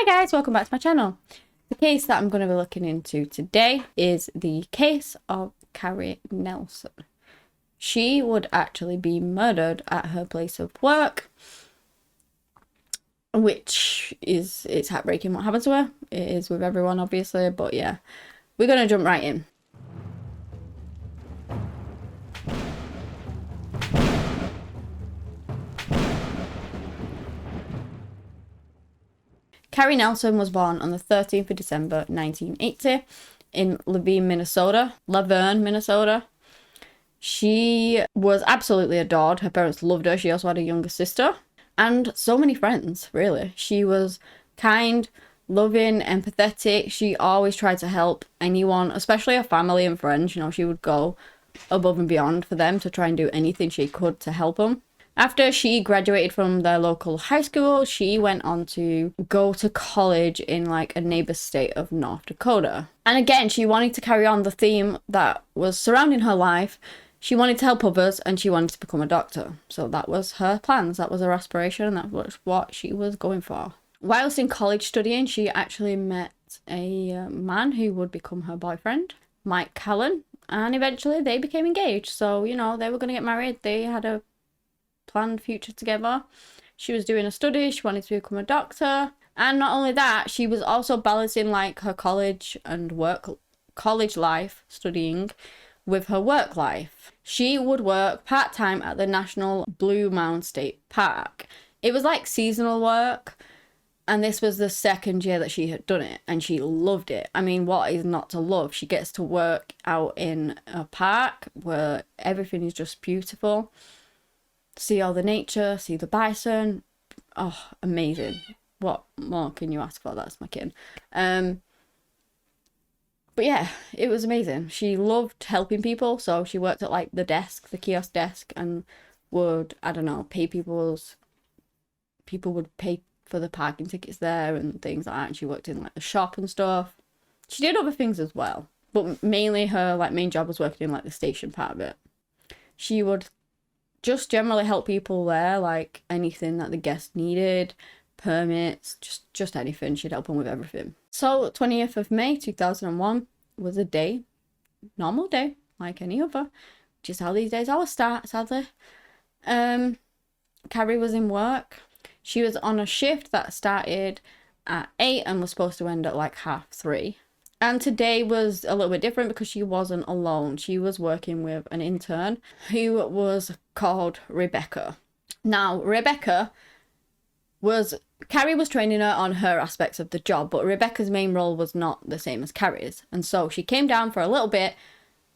Hi guys, welcome back to my channel. The case that I'm going to be looking into today is the case of Carrie Nelson. She would actually be murdered at her place of work, which is, it's heartbreaking what happened to her. It is with everyone obviously, but yeah, we're going to jump right in. Carrie Nelson was born on the 13th of December 1980 in Laverne, Minnesota. She was absolutely adored. Her parents loved her. She also had a younger sister and so many friends, really. She was kind, loving, empathetic. She always tried to help anyone, especially her family and friends. You know, she would go above and beyond for them to try and do anything she could to help them. After she graduated from their local high school, she went on to go to college in like a neighbor state of North Dakota. And again, she wanted to carry on the theme that was surrounding her life. She wanted to help others and she wanted to become a doctor. So that was her plans, that was her aspiration, and that was what she was going for. Whilst in college studying, she actually met a man who would become her boyfriend, Mike Callan, and eventually they became engaged. So, you know, they were going to get married. They had a planned future together. She was doing a study, she wanted to become a doctor, and not only that, she was also balancing like her college life studying with her work life. She would work part-time at the National Blue Mound State Park. It was like seasonal work, and this was the second year that she had done it, and she loved it. I mean, what is not to love? She gets to work out in a park where everything is just beautiful. See all the nature, see the bison. Oh, amazing. What more can you ask for? That's my kid. But yeah, it was amazing. She loved helping people, so she worked at like the kiosk desk, and would, I don't know, people would pay for the parking tickets there and things like that. And she worked in like the shop and stuff. She did other things as well, but mainly her like main job was working in like the station part of it. She would just generally help people there, like anything that the guests needed, permits, just anything. She'd help them with everything. So 20th of May 2001 was a day, normal day, like any other, which is how these days always start, sadly. Carrie was in work. She was on a shift that started at 8 and was supposed to end at like 3:30. And today was a little bit different because she wasn't alone. She was working with an intern who was called Rebecca. Now, Carrie was training her on her aspects of the job, but Rebecca's main role was not the same as Carrie's. And so she came down for a little bit,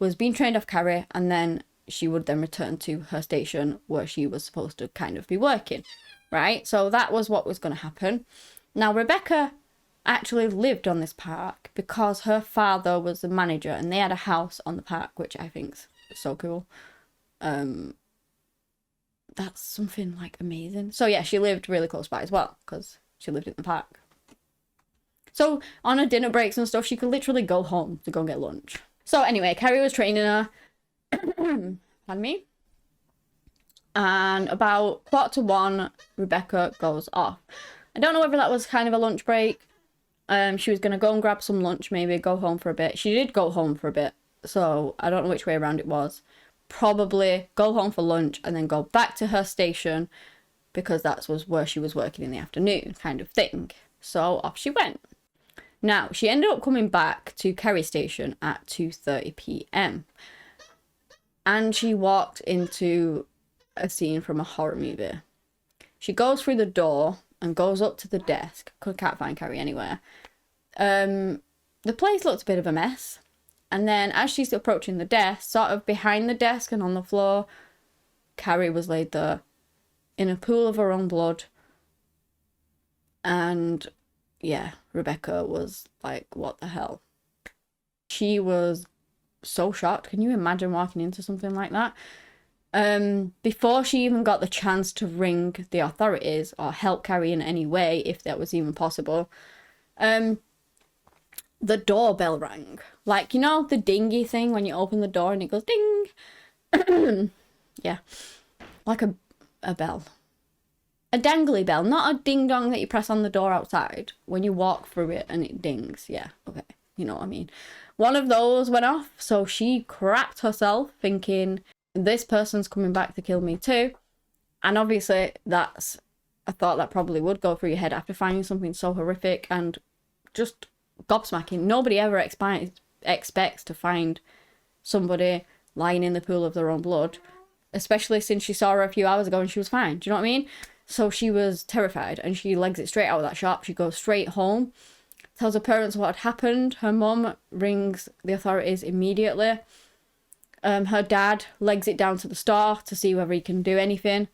was being trained off Carrie, and then she would then return to her station where she was supposed to kind of be working, right? So that was what was going to happen. Now, Rebecca actually lived on this park because her father was the manager and they had a house on the park, which I think's so cool. That's something like amazing. So yeah, she lived really close by as well because she lived in the park. So on her dinner breaks and stuff, she could literally go home to go and get lunch. So anyway, Carrie was training her. Pardon me. And about 1:45, Rebecca goes off. I don't know whether that was kind of a lunch break. She was going to go and grab some lunch, maybe go home for a bit. She did go home for a bit, so I don't know which way around it was. Probably go home for lunch and then go back to her station because that was where she was working in the afternoon, kind of thing. So off she went. Now, she ended up coming back to Carrie's station at 2:30 p.m. and she walked into a scene from a horror movie. She goes through the door and goes up to the desk. Can't find Carrie anywhere. The place looked a bit of a mess. And then as she's approaching the desk, sort of behind the desk and on the floor, Carrie was laid there in a pool of her own blood. And yeah, Rebecca was like, what the hell? She was so shocked. Can you imagine walking into something like that? Before she even got the chance to ring the authorities or help Carrie in any way, if that was even possible, the doorbell rang. Like, you know, the dingy thing when you open the door and it goes ding. Yeah, like a bell. A dangly bell, not a ding dong that you press on the door outside when you walk through it and it dings. Yeah, okay, you know what I mean. One of those went off, so she crapped herself thinking, this person's coming back to kill me too. And obviously that's a thought that probably would go through your head after finding something so horrific and just gobsmacking. Nobody ever expects to find somebody lying in the pool of their own blood, especially since she saw her a few hours ago and she was fine. Do you know what I mean? So she was terrified and she legs it straight out of that shop. She goes straight home, tells her parents what had happened. Her mum rings the authorities immediately. Her dad legs it down to the store to see whether he can do anything.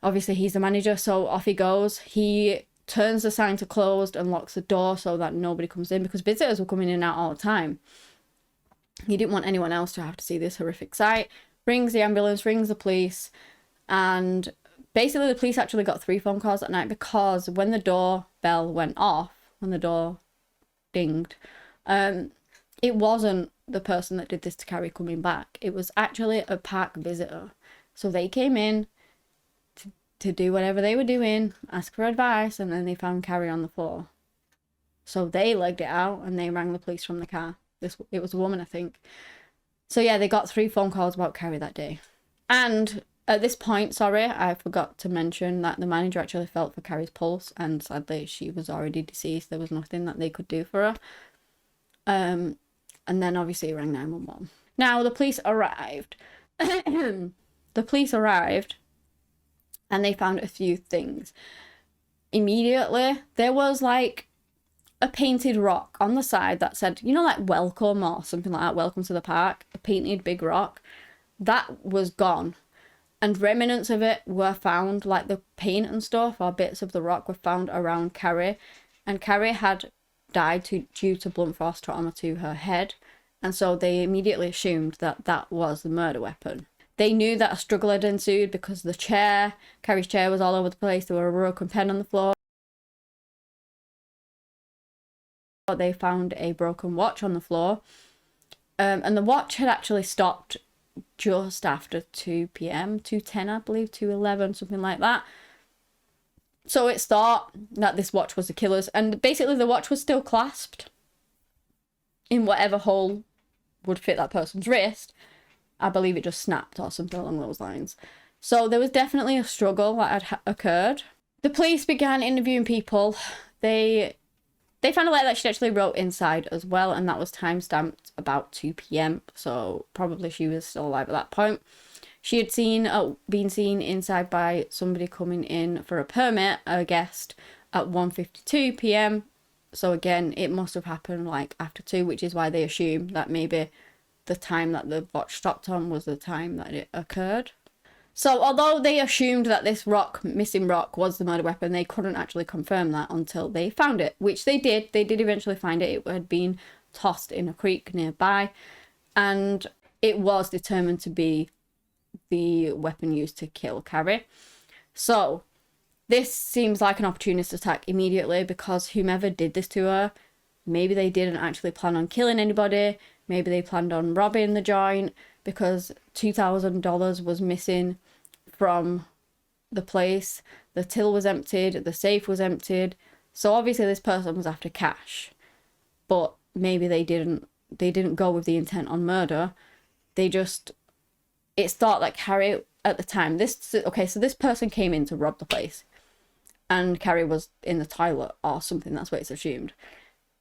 Obviously, he's the manager, so off he goes. He turns the sign to closed and locks the door so that nobody comes in, because visitors were coming in and out all the time. He didn't want anyone else to have to see this horrific sight. Rings the ambulance, rings the police, and basically the police actually got 3 phone calls that night, because when the doorbell went off, when the door dinged, it wasn't the person that did this to Carrie coming back. It was actually a park visitor. So they came in to do whatever they were doing, ask for advice, and then they found Carrie on the floor. So they legged it out and they rang the police from the car. It was a woman, I think. So yeah, they got 3 phone calls about Carrie that day. And at this point, sorry, I forgot to mention that the manager actually felt for Carrie's pulse, and sadly she was already deceased. There was nothing that they could do for her. And then obviously rang 911. Now the police arrived. The police arrived and they found a few things. Immediately, there was like a painted rock on the side that said, you know, like welcome or something like that, welcome to the park, a painted big rock. That was gone. And remnants of it were found, like the paint and stuff, or bits of the rock were found around Carrie. And Carrie had died due to blunt force trauma to her head. And so they immediately assumed that that was the murder weapon. They knew that a struggle had ensued because the chair, Carrie's chair, was all over the place. There were a broken pen on the floor. They found a broken watch on the floor. And the watch had actually stopped just after 2 p.m, 2:10, I believe, 2:11, something like that. So it's thought that this watch was the killer's. And basically the watch was still clasped in whatever hole would fit that person's wrist. I believe it just snapped or something along those lines. So there was definitely a struggle that had occurred. The police began interviewing people. They found a letter that she actually wrote inside as well, and that was time-stamped about 2 p.m, so probably she was still alive at that point. She had been seen inside by somebody coming in for a permit, a guest, at 1:52 p.m. So again, it must have happened like after 2, which is why they assume that maybe the time that the watch stopped on was the time that it occurred. So although they assumed that this missing rock was the murder weapon, they couldn't actually confirm that until they found it, which they did. They did eventually find it. It had been tossed in a creek nearby, and it was determined to be the weapon used to kill Carrie. So this seems like an opportunist attack immediately, because whomever did this to her, maybe they didn't actually plan on killing anybody. Maybe they planned on robbing the joint, because $2,000 was missing from the place. The till was emptied, the safe was emptied. So obviously this person was after cash. But maybe they didn't go with the intent on murder. It's thought that Carrie at the time, so this person came in to rob the place, and Carrie was in the toilet or something, that's what it's assumed.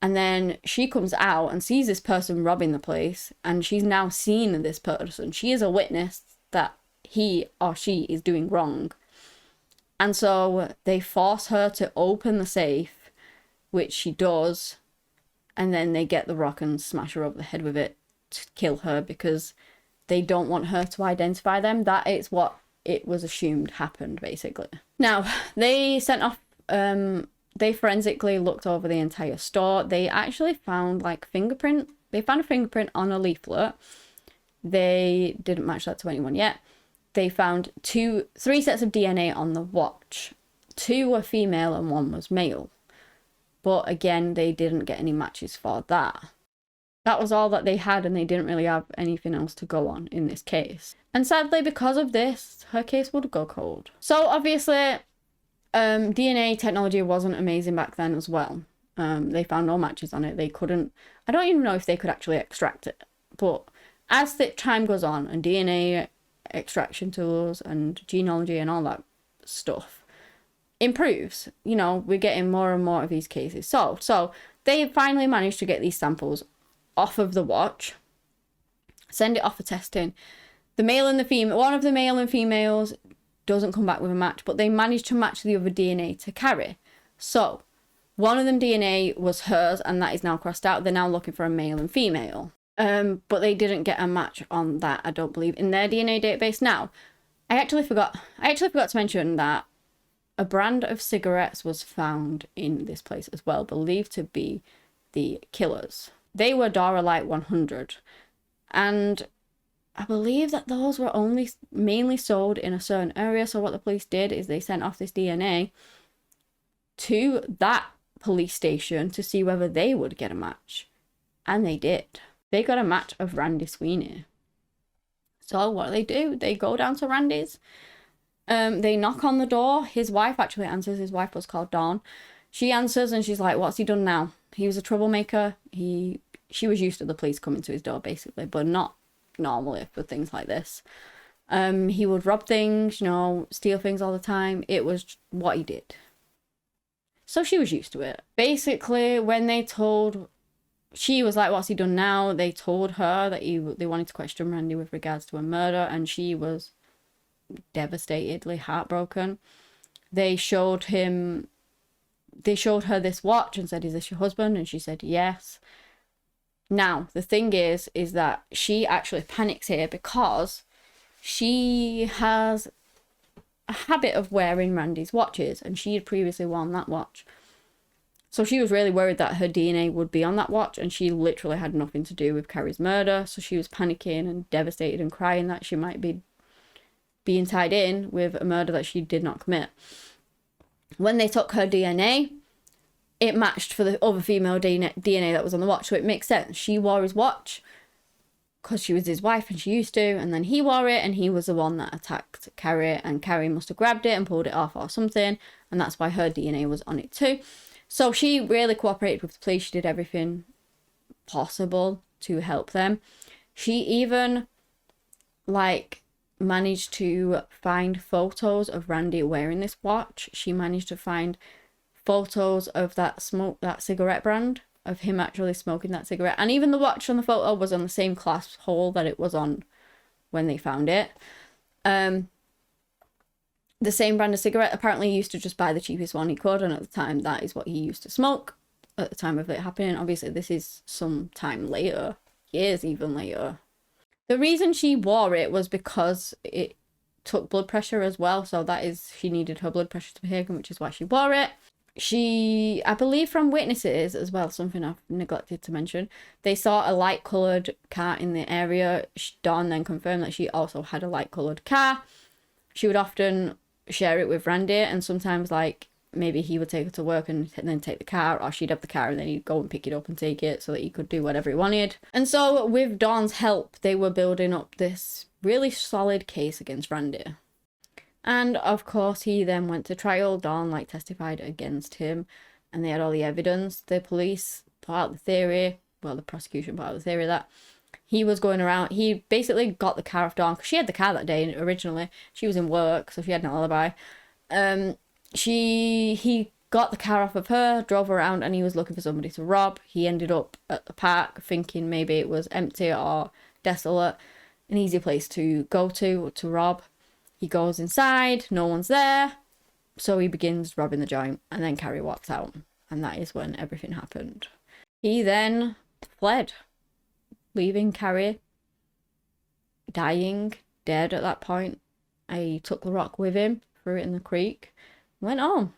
And then she comes out and sees this person robbing the place, and she's now seen this person. She is a witness that he or she is doing wrong. And so they force her to open the safe, which she does, and then they get the rock and smash her over the head with it to kill her, because they don't want her to identify them. That is what it was assumed happened, basically. Now, they sent off... They forensically looked over the entire store. They actually found they found a fingerprint on a leaflet. They didn't match that to anyone yet. They found 3 sets of DNA on the watch. 2 were female and 1 was male. But again, they didn't get any matches for that. That was all that they had, and they didn't really have anything else to go on in this case. And sadly, because of this, her case would go cold. So obviously, DNA technology wasn't amazing back then as well. They found no matches on it. They couldn't, I don't even know if they could actually extract it. But as the time goes on and DNA extraction tools and genealogy and all that stuff improves, you know, we're getting more and more of these cases solved. So they finally managed to get these samples off of the watch, send it off for testing. The male and the female, one of the male and females doesn't come back with a match, but they managed to match the other DNA to Carrie. So one of them DNA was hers, and that is now crossed out. They're now looking for a male and female. But they didn't get a match on that, I don't believe, in their DNA database. Now, I actually forgot to mention that a brand of cigarettes was found in this place as well, believed to be the killers. They were Dara Light 100, and I believe that those were only mainly sold in a certain area. So what the police did is they sent off this DNA to that police station to see whether they would get a match, and they did. They got a match of Randy Sweeney. So what do? They go down to Randy's. They knock on the door. His wife actually answers. His wife was called Dawn. She answers and she's like, what's he done now? He was a troublemaker. She was used to the police coming to his door basically, but not normally for things like this. He would rob things, you know, steal things all the time. It was what he did. So she was used to it. Basically, when they told, she was like, what's he done now? They told her that they wanted to question Randy with regards to a murder, and she was devastatedly heartbroken. They showed her this watch and said, is this your husband? And she said yes. Now the thing is that she actually panics here because she has a habit of wearing Randy's watches, and she had previously worn that watch. So she was really worried that her DNA would be on that watch, and she literally had nothing to do with Carrie's murder. So she was panicking and devastated and crying that she might be being tied in with a murder that she did not commit. When they took her DNA, it matched for the other female DNA that was on the watch. So it makes sense. She wore his watch because she was his wife and she used to, and then he wore it and he was the one that attacked Carrie, and Carrie must have grabbed it and pulled it off or something, and that's why her DNA was on it too. So she really cooperated with the police. She did everything possible to help them. She even managed to find photos of Randy wearing this watch. She managed to find photos of that cigarette brand, of him actually smoking that cigarette. And even the watch on the photo was on the same clasp hole that it was on when they found it. The same brand of cigarette. Apparently he used to just buy the cheapest one he could, and at the time that is what he used to smoke at the time of it happening. Obviously this is some time later, years even later. The reason she wore it was because it took blood pressure as well. So that is, she needed her blood pressure to be taken, which is why she wore it. She, I believe from witnesses as well, something I've neglected to mention, they saw a light coloured car in the area. Dawn then confirmed that she also had a light coloured car. She would often share it with Randy, and sometimes maybe he would take her to work and then take the car, or she'd have the car and then he'd go and pick it up and take it so that he could do whatever he wanted. And so with Dawn's help, they were building up this really solid case against Randy. And of course he then went to trial. Dawn testified against him, and they had all the evidence. The police put out the theory, well, the prosecution put out the theory that he was going around, he basically got the car off Dawn, because she had the car that day originally. She was in work, so she had an alibi. He got the car off of her, drove around, and he was looking for somebody to rob. He ended up at the park thinking maybe it was empty or desolate, an easy place to go to rob. He goes inside, no one's there, so he begins robbing the joint, and then Carrie walks out, and that is when everything happened. He then fled, leaving Carrie dying, dead at that point. He took the rock with him, threw it in the creek, went home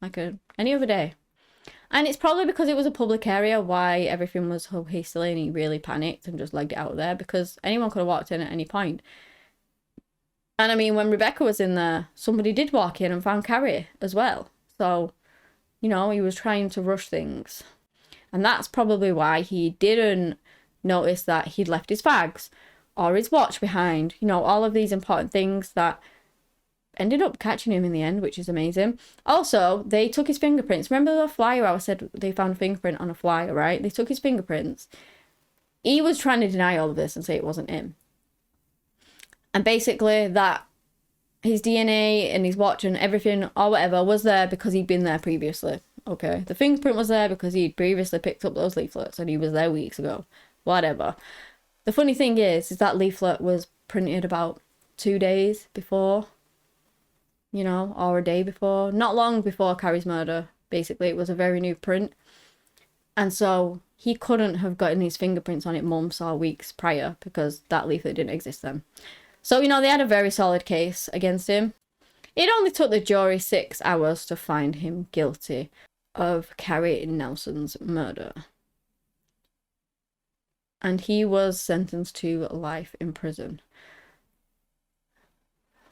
like any other day. And it's probably because it was a public area why everything was so hastily, and he really panicked and just legged it out there, because anyone could have walked in at any point. And I mean, when Rebecca was in there, somebody did walk in and found Carrie as well. So, you know, he was trying to rush things. And that's probably why he didn't notice that he'd left his fags or his watch behind. You know, all of these important things that ended up catching him in the end, which is amazing. Also, they took his fingerprints. Remember the flyer I said they found a fingerprint on a flyer, right? They took his fingerprints. He was trying to deny all of this and say it wasn't him. And basically that his DNA and his watch and everything or whatever was there because he'd been there previously. Okay. The fingerprint was there because he'd previously picked up those leaflets and he was there weeks ago. Whatever. The funny thing is that leaflet was printed about 2 days before, you know, or a day before. Not long before Carrie's murder. Basically, it was a very new print. And so he couldn't have gotten his fingerprints on it months or weeks prior because that leaflet didn't exist then. So, you know, they had a very solid case against him. It only took the jury 6 hours to find him guilty of Carrie Nelson's murder. And he was sentenced to life in prison.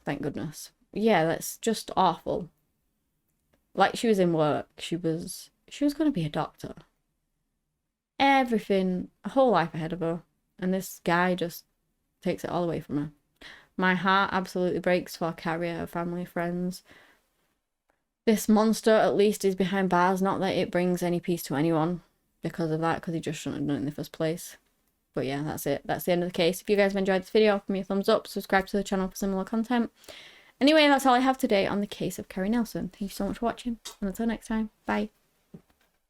Thank goodness. Yeah, that's just awful. Like, she was in work. She was going to be a doctor. Everything, a whole life ahead of her. And this guy just takes it all away from her. My heart absolutely breaks for Carrie, her family, friends. This monster at least is behind bars. Not that it brings any peace to anyone because of that, because he just shouldn't have done it in the first place. But yeah, that's it. That's the end of the case. If you guys have enjoyed this video, give me a thumbs up. Subscribe to the channel for similar content. Anyway, that's all I have today on the case of Carrie Nelson. Thank you so much for watching. And until next time, bye.